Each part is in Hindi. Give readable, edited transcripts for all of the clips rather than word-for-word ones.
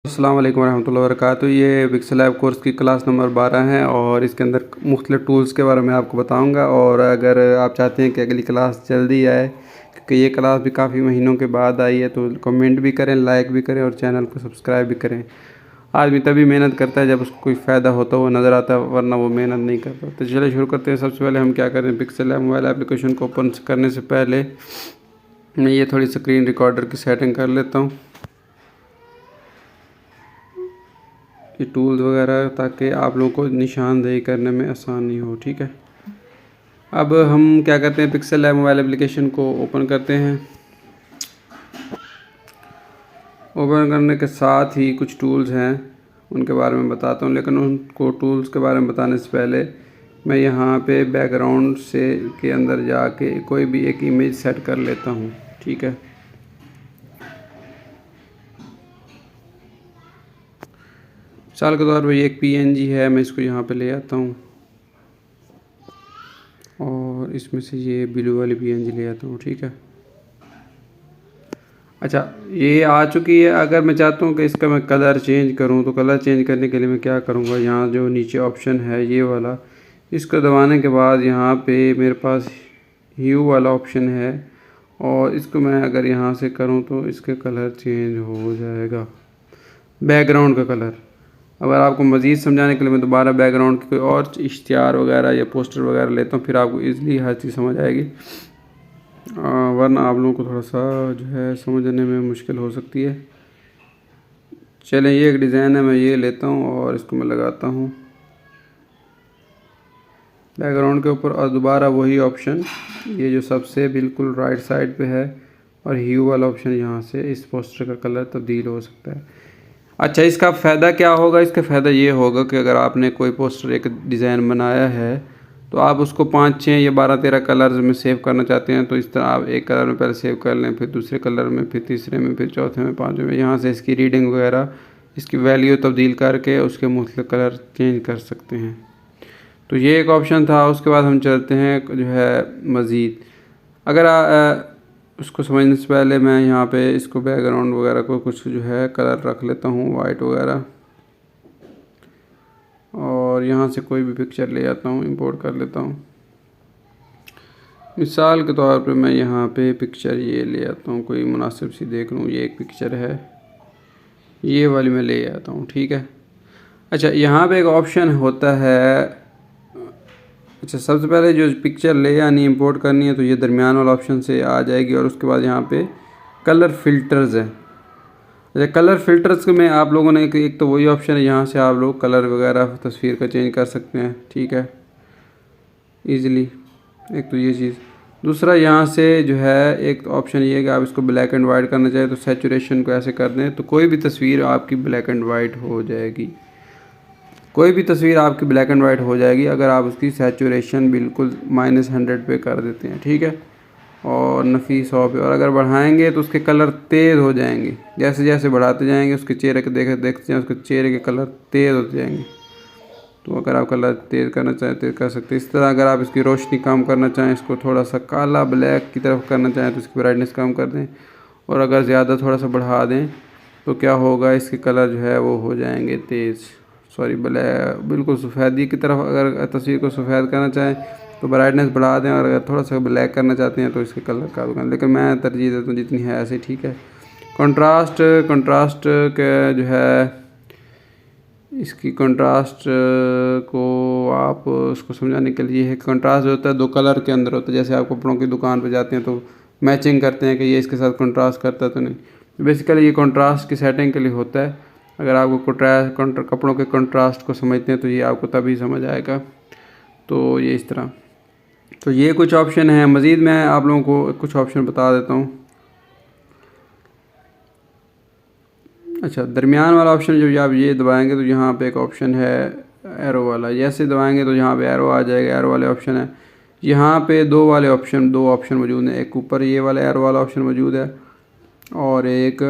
अस्सलाम वालेकुम रहमतुल्लाहि व बरकातुहू। ये पिक्सल लैब कोर्स की क्लास नंबर 12 है और इसके अंदर मुख्तलिफ़ टूल्स के बारे में आपको बताऊंगा। और अगर आप चाहते हैं कि अगली क्लास जल्दी आए, क्योंकि ये क्लास भी काफ़ी महीनों के बाद आई है, तो कमेंट भी करें, लाइक भी करें और चैनल को सब्सक्राइब भी करें। आदमी तभी मेहनत करता है जब उसको कोई फ़ायदा होता हुआ नज़र आता है, वरना वो मेहनत नहीं करता। तो चलिए शुरू करते हैं। सबसे पहले हम क्या करें, पिक्सल लैब मोबाइल एप्लीकेशन को ओपन करने से पहले मैं ये थोड़ी स्क्रीन रिकॉर्डर की सेटिंग कर लेता हूँ, ये टूल्स वगैरह, ताकि आप लोगों को निशानदेही करने में आसानी हो। ठीक है, अब हम क्या करते हैं, पिक्सल लैब मोबाइल एप्लीकेशन को ओपन करते हैं। ओपन करने के साथ ही कुछ टूल्स हैं, उनके बारे में बताता हूँ। लेकिन उनको टूल्स के बारे में बताने से पहले मैं यहाँ पे बैकग्राउंड से के अंदर जाके कोई भी एक इमेज सेट कर लेता हूँ। ठीक है, मिसाल के तौर पर ये एक पीएनजी है, मैं इसको यहाँ पे ले आता हूँ और इसमें से ये ब्लू वाली पीएनजी ले आता हूँ। ठीक है, अच्छा ये आ चुकी है। अगर मैं चाहता हूँ कि इसका मैं कलर चेंज करूँ, तो कलर चेंज करने के लिए मैं क्या करूँगा, यहाँ जो नीचे ऑप्शन है ये वाला, इसको दबाने के बाद यहाँ पे मेरे पास ह्यू वाला ऑप्शन है और इसको मैं अगर यहाँ से करूँ तो इसका कलर चेंज हो जाएगा, बैकग्राउंड का कलर। अगर आपको मज़ीद समझाने के लिए मैं दोबारा बैकग्राउंड के कोई और इश्तिहार वगैरह या पोस्टर वगैरह लेता हूँ, फिर आपको ईज़िली हर चीज़ समझ आएगी, वरना आप लोगों को थोड़ा सा जो है समझने में मुश्किल हो सकती है। चलें, ये एक डिज़ाइन है, मैं ये लेता हूँ और इसको मैं लगाता हूँ बैकग्राउंड के ऊपर। और दोबारा वही ऑप्शन, ये जो सबसे बिल्कुल राइट साइड पे है, और ह्यू वाला ऑप्शन, यहाँ से इस पोस्टर का कलर तब्दील हो सकता है। अच्छा, इसका फ़ायदा क्या होगा, इसका फ़ायदा ये होगा कि अगर आपने कोई पोस्टर एक डिज़ाइन बनाया है तो आप उसको 5, 6 या 12, 13 कलर्स में सेव करना चाहते हैं, तो इस तरह आप एक कलर में पहले सेव कर लें, फिर दूसरे कलर में, फिर तीसरे में, फिर चौथे में, पाँचवें में। यहाँ से इसकी रीडिंग वगैरह, इसकी वैल्यू तब्दील करके उसके मुख्तलिफ कलर चेंज कर सकते हैं। तो ये एक ऑप्शन था। उसके बाद हम चलते हैं जो है मज़ीद, अगर उसको समझने से पहले मैं यहाँ पे इसको बैकग्राउंड वगैरह को कुछ जो है कलर रख लेता हूँ, वाइट वगैरह, और यहाँ से कोई भी पिक्चर ले आता हूँ, इंपोर्ट कर लेता हूँ। मिसाल के तौर पे मैं यहाँ पे पिक्चर ये ले आता हूँ, कोई मुनासिब सी देख लूँ, ये एक पिक्चर है, ये वाली मैं ले आता हूँ। ठीक है, अच्छा यहाँ पे एक ऑप्शन होता है। अच्छा, सबसे पहले जो पिक्चर ले आनी इंपोर्ट करनी है, तो ये दरमियान वाला ऑप्शन से आ जाएगी, और उसके बाद यहाँ पे कलर फ़िल्टर्स है। अच्छा, कलर फ़िल्टर्स में आप लोगों ने एक तो वही ऑप्शन है, यहाँ से आप लोग कलर वगैरह तस्वीर का चेंज कर सकते हैं। ठीक है, ईज़िली। एक तो ये चीज़, दूसरा यहाँ से जो है एक ऑप्शन ये है कि आप इसको ब्लैक एंड वाइट करना चाहें तो सैचुरेशन को ऐसे कर दें, तो कोई भी तस्वीर आपकी ब्लैक एंड वाइट हो जाएगी। कोई भी तस्वीर आपकी ब्लैक एंड वाइट हो जाएगी अगर आप उसकी सैचुरेशन बिल्कुल -100 पे कर देते हैं। ठीक है, और नफी 100 पे, और अगर बढ़ाएंगे तो उसके कलर तेज़ हो जाएंगे। जैसे जैसे बढ़ाते जाएंगे उसके चेहरे के देखते जाएं, उसके चेहरे के कलर तेज़ होते जाएंगे। तो अगर आप कलर तेज़ करना चाहें तो कर सकते हैं। इस तरह अगर आप इसकी रोशनी कम करना चाहें, इसको थोड़ा सा काला ब्लैक की तरफ करना चाहें, तो इसकी ब्राइटनेस कम कर दें, और अगर ज़्यादा थोड़ा सा बढ़ा दें तो क्या होगा, इसके कलर जो है वो हो जाएंगे तेज़, सॉरी ब्लैक, बिल्कुल सफ़ेदी की तरफ। अगर तस्वीर को सफ़ेद करना चाहें तो ब्राइटनेस बढ़ा दें, और अगर थोड़ा सा ब्लैक करना चाहते हैं तो इसके कलर का करें, लेकिन मैं तरजीह देता हूँ जितनी है ऐसे। ठीक है, कंट्रास्ट के जो है, इसकी कंट्रास्ट को आप उसको समझाने के लिए है, कंट्रास्ट जो होता है 2 कलर के अंदर होता है। जैसे आप कपड़ों की दुकान पर जाते हैं तो मैचिंग करते हैं कि ये इसके साथ कंट्रास्ट करता है तो नहीं, बेसिकली ये कंट्रास्ट की सेटिंग के लिए होता है। अगर आपको कपड़ों के कंट्रास्ट को समझते हैं तो ये आपको तभी समझ आएगा। तो ये इस तरह, तो ये कुछ ऑप्शन है। मज़ीद मैं आप लोगों को कुछ ऑप्शन बता देता हूँ। अच्छा, दरमियान वाला ऑप्शन जब आप ये दबाएंगे तो यहाँ पे एक ऑप्शन है एरो वाला, जैसे दबाएंगे तो यहाँ पे एरो आ जाएगा, एरो वाले ऑप्शन है। यहाँ पे दो ऑप्शन मौजूद हैं, एक ऊपर ये वाला एरो वाला ऑप्शन मौजूद है, और एक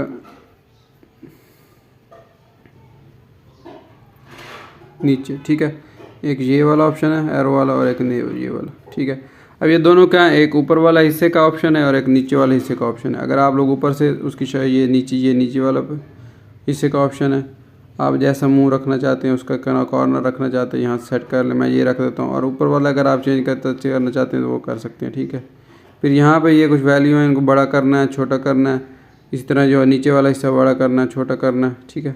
नीचे। ठीक है, एक ये वाला ऑप्शन है एरो वाला, और एक ये वाला। ठीक है, अब ये दोनों क्या है, एक ऊपर वाला हिस्से का ऑप्शन है और एक नीचे वाले हिस्से का ऑप्शन है। अगर आप लोग ऊपर से उसकी ये नीचे वाला हिस्से का ऑप्शन है। आप जैसा मुंह रखना चाहते हैं, उसका कॉर्नर रखना चाहते हैं, यहाँ से सेट कर ले। मैं ये रख देता हूँ। और ऊपर वाला अगर आप चेंज करना चाहते हैं तो वो कर सकते हैं, ठीक है। फिर यहाँ पे ये कुछ वैल्यू है, इनको बड़ा करना है, छोटा करना है। इसी तरह जो नीचे वाला हिस्सा बड़ा करना है, छोटा करना है, ठीक है।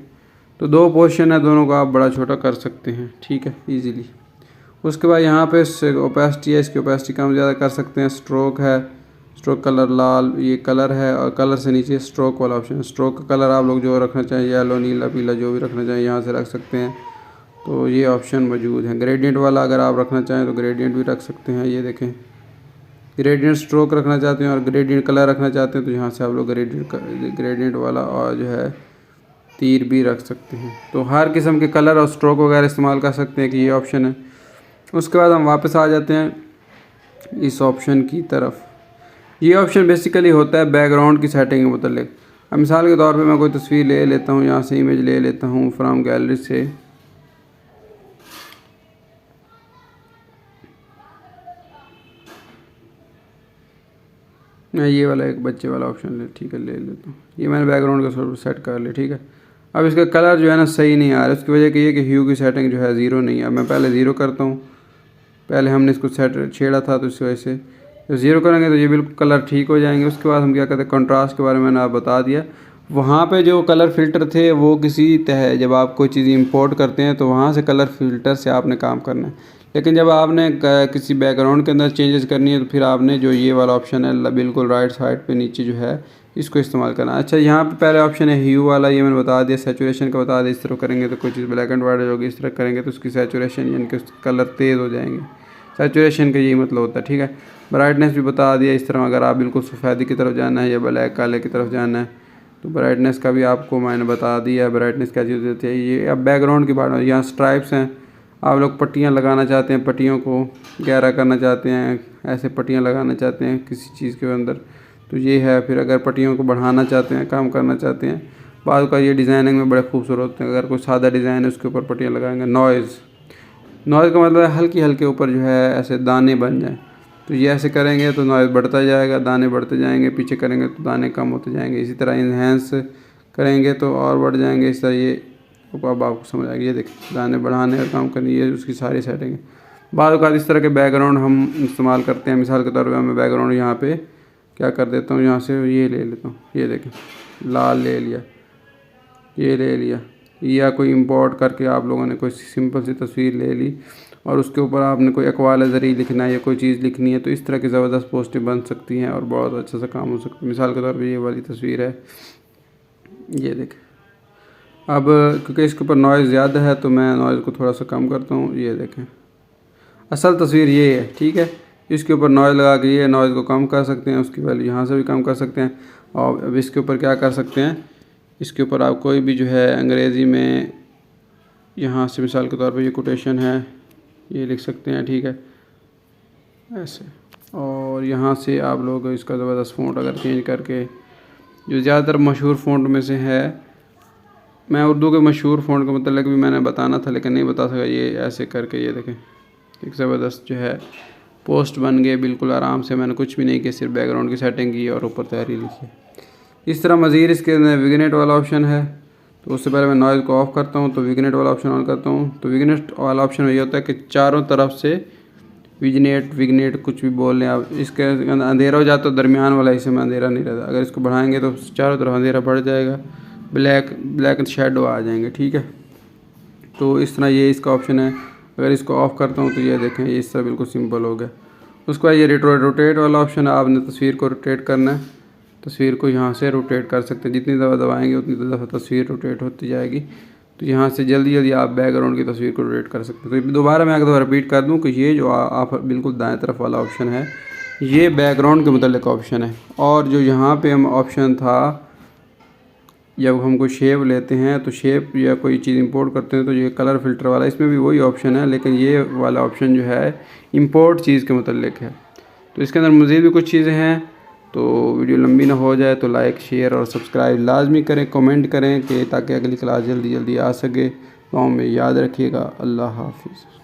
तो 2 पोर्शन है, दोनों को आप बड़ा छोटा कर सकते हैं, ठीक है, ईजीली। उसके बाद यहाँ पे ओपेसिटी है, इसकी ओपेसिटी कम ज़्यादा कर सकते हैं। स्ट्रोक है, स्ट्रोक कलर लाल, ये कलर है। और कलर से नीचे स्ट्रोक वाला ऑप्शन है। स्ट्रोक का कलर आप लोग जो रखना चाहें, येलो, नीला, पीला, जो भी रखना चाहें यहाँ से रख सकते हैं। तो ये ऑप्शन मौजूद है। ग्रेडियंट वाला अगर आप रखना चाहें तो ग्रेडियंट भी रख सकते हैं। ये देखें, ग्रेडियंट स्ट्रोक रखना चाहते हैं और ग्रेडियंट कलर रखना चाहते हैं तो यहाँ से आप लोग ग्रेडियंट वाला और जो है तीर भी रख सकते हैं। तो हर किस्म के कलर और स्ट्रोक वगैरह इस्तेमाल कर सकते हैं कि ये ऑप्शन है। उसके बाद हम वापस आ जाते हैं इस ऑप्शन की तरफ। ये ऑप्शन बेसिकली होता है बैकग्राउंड की सेटिंग के मतलब। अब मिसाल के तौर पे मैं कोई तस्वीर ले लेता हूँ, यहाँ से इमेज ले लेता हूँ फ्रॉम गैलरी से। मैं ये वाला एक बच्चे वाला ऑप्शन ठीक है, ले लेता हूँ। ये मैंने बैकग्राउंड का सेट कर लिया, ठीक है। अब इसका कलर जो है ना सही नहीं आ रहा है। उसकी वजह ये कि ह्यू की सेटिंग जो है 0 नहीं है। अब मैं पहले 0 करता हूँ। पहले हमने इसको छेड़ा था तो इस वजह से जब 0 करेंगे तो ये बिल्कुल कलर ठीक हो जाएंगे। उसके बाद हम क्या करते हैं, कंट्रास्ट के बारे में मैंने आप बता दिया। वहाँ पे जो कलर फ़िल्टर थे वो किसी जब आप कोई चीज़ इंपोर्ट करते हैं तो वहाँ से कलर फ़िल्टर से आपने काम करना है। लेकिन जब आपने किसी बैकग्राउंड के अंदर चेंजेस करनी है तो फिर आपने जो ये वाला ऑप्शन है बिल्कुल राइट साइड पे नीचे जो है इसको इस्तेमाल करना। अच्छा, यहाँ पे पहले ऑप्शन है ह्यू वाला, ये मैंने बता दिया। सैचुरेशन का बता दिया। इस तरह करेंगे तो कोई चीज़ ब्लैक एंड वाइट होगी, इस तरह करेंगे तो उसकी सैचुरेशन यानी कि कलर तेज़ हो जाएंगे। सैचुरेशन का यही मतलब होता है, ठीक है। ब्राइटनेस भी बता दिया। इस तरह अगर आप बिल्कुल सफ़ेदी की तरफ जाना है या ब्लैक काले की तरफ जाना है तो ब्राइटनेस का भी आपको मैंने बता दिया। ब्राइटनेस क्या चीज़ होती है ये। अब बैकग्राउंड की बात, यहाँ स्ट्राइप्स हैं। आप लोग पट्टियाँ लगाना चाहते हैं, पट्टियों को गहरा करना चाहते हैं, ऐसे पट्टियाँ लगाना चाहते हैं किसी चीज़ के अंदर तो ये है। फिर अगर पट्टियों को बढ़ाना चाहते हैं, काम करना चाहते हैं, बाद का ये डिज़ाइनिंग में बड़े खूबसूरत होते हैं। अगर कोई सादा डिज़ाइन है उसके ऊपर पट्टियाँ लगाएंगे। नॉइज़ का मतलब है हल्की हल्के ऊपर जो है ऐसे दाने बन जाएँ। तो ये ऐसे करेंगे तो नॉइज़ बढ़ता जाएगा, दाने बढ़ते जाएंगे। पीछे करेंगे तो दाने कम होते जाएंगे। इसी तरह इन्हेंस करेंगे तो और बढ़ जाएंगे। इस तरह ये अब आपको समझ आएगी। ये देखिए, दाने बढ़ाने का काम करनी है, उसकी सारी सेटिंग है। बाद का इस तरह के बैकग्राउंड हम इस्तेमाल करते हैं। मिसाल के तौर पर मैं बैकग्राउंड यहाँ पे क्या कर देता हूँ, यहाँ से ये ले लेता हूँ। ये देखें, लाल ले लिया, ये ले लिया। या कोई इंपोर्ट करके आप लोगों ने कोई सिंपल सी तस्वीर ले ली और उसके ऊपर आपने कोई अक़वाल ज़री लिखना है या कोई चीज़ लिखनी है तो इस तरह की ज़बरदस्त पोस्टें बन सकती हैं और बहुत अच्छा सा काम हो सकता है। मिसाल के तौर पर ये वाली तस्वीर है, ये देखें। अब क्योंकि इसके ऊपर नॉइज़ ज़्यादा है तो मैं नॉइज़ को थोड़ा सा कम करता हूँ। ये देखें, असल तस्वीर ये है, ठीक है। इसके ऊपर नॉइज़ लगा के ये नॉइज़ को कम कर सकते हैं, उसकी वैल्यू यहाँ से भी कम कर सकते हैं। और अब इसके ऊपर क्या कर सकते हैं, इसके ऊपर आप कोई भी जो है अंग्रेज़ी में यहाँ से मिसाल के तौर पर ये कोटेशन है, ये लिख सकते हैं, ठीक है, ऐसे। और यहाँ से आप लोग इसका ज़बरदस्त फ़ॉन्ट अगर चेंज करके, जो ज़्यादातर मशहूर फ़ॉन्ट में से है, मैं उर्दू के मशहूर फ़ॉन्ट का मतलब भी मैंने बताना था लेकिन नहीं बता सका। ये ऐसे करके ये देखें, एक ज़बरदस्त जो है पोस्ट बन गए बिल्कुल आराम से। मैंने कुछ भी नहीं किया, सिर्फ बैकग्राउंड की सेटिंग की और ऊपर तहरीर लिखी। इस तरह मज़ीद इसके अंदर विग्नेट वाला ऑप्शन है। तो उससे पहले मैं नॉइज़ को ऑफ़ करता हूँ तो विग्नेट वाला ऑप्शन ऑन करता हूँ। तो विग्नेट वाला ऑप्शन ये होता है कि चारों तरफ से विग्नेट कुछ भी बोल लें आप। इसके अंदर अंधेरा हो जाता तो दरमियान वाला हिस्से में अंधेरा नहीं रहता। अगर इसको बढ़ाएंगे तो चारों तरफ अंधेरा बढ़ जाएगा, ब्लैक शैडो आ जाएंगे, ठीक है। तो इस तरह ये इसका ऑप्शन है। अगर इसको ऑफ़ करता हूँ तो ये देखें, ये इस तरह बिल्कुल सिंपल हो गया। उसके बाद ये रोटेट वाला ऑप्शन है। आपने तस्वीर को रोटेट करना है, तस्वीर को यहाँ से रोटेट कर सकते हैं। जितनी दफ़ा दबाएंगे उतनी दफ़ा तस्वीर रोटेट होती जाएगी। तो यहाँ से जल्दी आप बैकग्राउंड की तस्वीर को रोटेट कर सकते हैं। तो दोबारा मैं एक दफ़ा रिपीट कर दूँ कि ये जो आप बिल्कुल दाएँ तरफ वाला ऑप्शन है ये बैकग्राउंड के मुतल्लिक़ ऑप्शन है। और जो यहाँ पे हम ऑप्शन था, जब हम कोई शेप लेते हैं तो शेप या कोई चीज़ इंपोर्ट करते हैं तो ये कलर फ़िल्टर वाला, इसमें भी वही ऑप्शन है लेकिन ये वाला ऑप्शन जो है इंपोर्ट चीज़ के मुतल्लिक़ है। तो इसके अंदर मज़ीद भी कुछ चीज़ें हैं। तो वीडियो लंबी ना हो जाए तो लाइक, शेयर और सब्सक्राइब लाजमी करें, कमेंट करें कि ताकि अगली क्लास जल्दी आ सके। तो में याद रखिएगा। अल्लाह हाफिज़।